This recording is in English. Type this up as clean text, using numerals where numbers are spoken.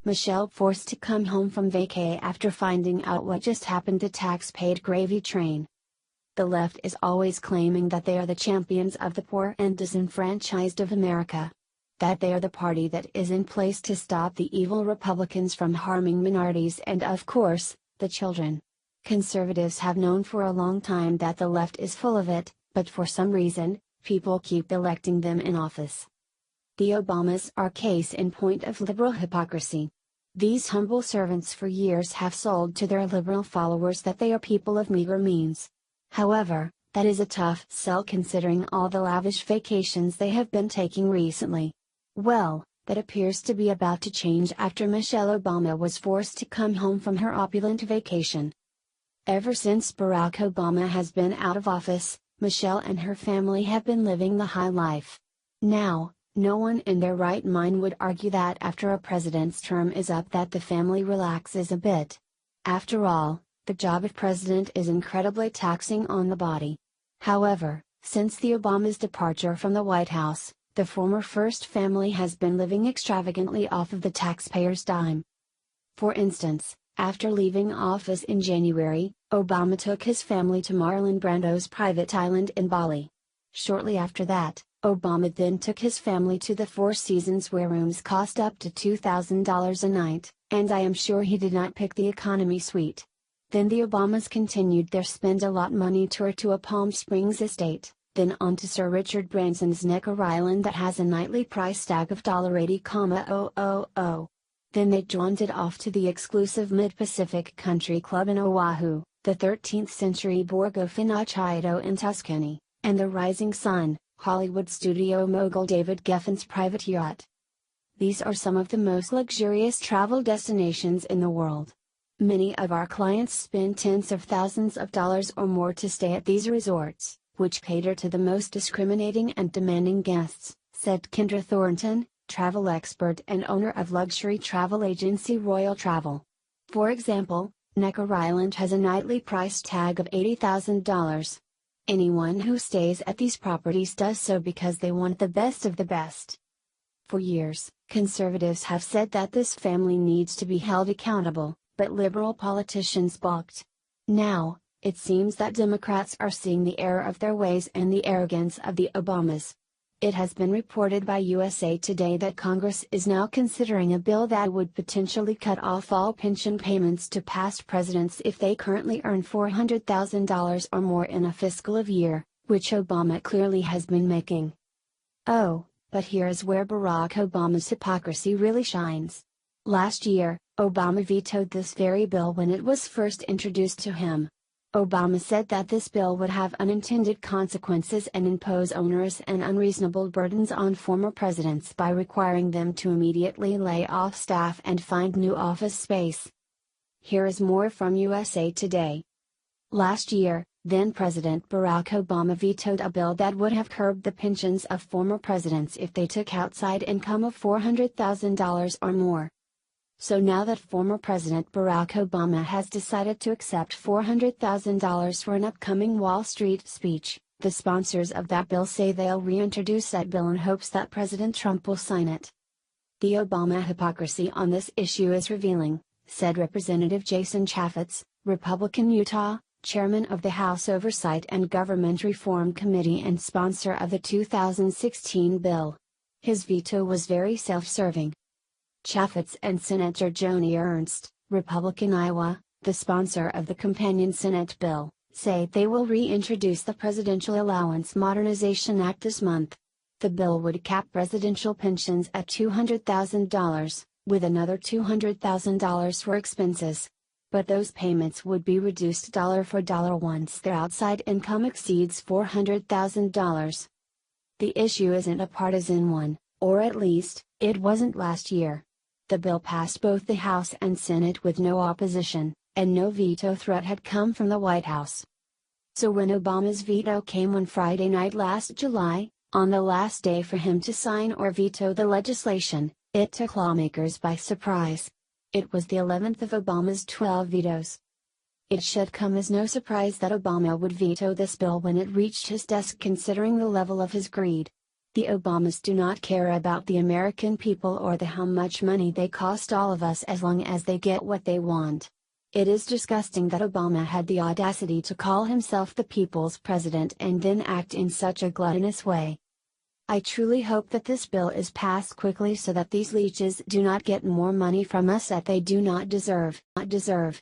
Michelle forced to come home from vacay after finding out what just happened to tax-paid gravy train. The left is always claiming that they are the champions of the poor and disenfranchised of America. That they are the party that is in place to stop the evil Republicans from harming minorities and, of course, the children. Conservatives have known for a long time that the left is full of it, but for some reason, people keep electing them in office. The Obamas are case in point of liberal hypocrisy. These humble servants for years have sold to their liberal followers that they are people of meager means. However, that is a tough sell considering all the lavish vacations they have been taking recently. Well, that appears to be about to change after Michelle Obama was forced to come home from her opulent vacation. Ever since Barack Obama has been out of office, Michelle and her family have been living the high life. Now, no one in their right mind would argue that after a president's term is up that the family relaxes a bit. After all, the job of president is incredibly taxing on the body. However, since the Obamas' departure from the White House, the former first family has been living extravagantly off of the taxpayers' dime. For instance, after leaving office in January, Obama took his family to Marlon Brando's private island in Bali. Shortly after that, Obama then took his family to the Four Seasons where rooms cost up to $2,000 a night, and I am sure he did not pick the economy suite. Then the Obamas continued their spend-a-lot-money tour to a Palm Springs estate, then on to Sir Richard Branson's Necker Island that has a nightly price tag of $80,000. Then they jaunted off to the exclusive Mid-Pacific Country Club in Oahu, the 13th-century Borgo Finocchiaro in Tuscany, and the Rising Sun, Hollywood studio mogul David Geffen's private yacht. These are some of the most luxurious travel destinations in the world. Many of our clients spend tens of thousands of dollars or more to stay at these resorts, which cater to the most discriminating and demanding guests, said Kendra Thornton, travel expert and owner of luxury travel agency Royal Travel. For example, Necker Island has a nightly price tag of $80,000. Anyone who stays at these properties does so because they want the best of the best. For years, conservatives have said that this family needs to be held accountable, but liberal politicians balked. Now, it seems that Democrats are seeing the error of their ways and the arrogance of the Obamas. It has been reported by USA Today that Congress is now considering a bill that would potentially cut off all pension payments to past presidents if they currently earn $400,000 or more in a fiscal year, which Obama clearly has been making. Oh, but here is where Barack Obama's hypocrisy really shines. Last year, Obama vetoed this very bill when it was first introduced to him. Obama said that this bill would have unintended consequences and impose onerous and unreasonable burdens on former presidents by requiring them to immediately lay off staff and find new office space. Here is more from USA Today. Last year, then-President Barack Obama vetoed a bill that would have curbed the pensions of former presidents if they took outside income of $400,000 or more. So now that former President Barack Obama has decided to accept $400,000 for an upcoming Wall Street speech, the sponsors of that bill say they'll reintroduce that bill in hopes that President Trump will sign it. The Obama hypocrisy on this issue is revealing, said Representative Jason Chaffetz, Republican Utah, chairman of the House Oversight and Government Reform Committee and sponsor of the 2016 bill. His veto was very self-serving. Chaffetz and Senator Joni Ernst, Republican Iowa, the sponsor of the companion Senate bill, say they will reintroduce the Presidential Allowance Modernization Act this month. The bill would cap presidential pensions at $200,000, with another $200,000 for expenses. But those payments would be reduced dollar for dollar once their outside income exceeds $400,000. The issue isn't a partisan one, or at least, it wasn't last year. The bill passed both the House and Senate with no opposition, and no veto threat had come from the White House. So when Obama's veto came on Friday night last July, on the last day for him to sign or veto the legislation, it took lawmakers by surprise. It was the 11th of Obama's 12 vetoes. It should come as no surprise that Obama would veto this bill when it reached his desk considering the level of his greed. The Obamas do not care about the American people or how much money they cost all of us as long as they get what they want. It is disgusting that Obama had the audacity to call himself the people's president and then act in such a gluttonous way. I truly hope that this bill is passed quickly so that these leeches do not get more money from us that they do not deserve.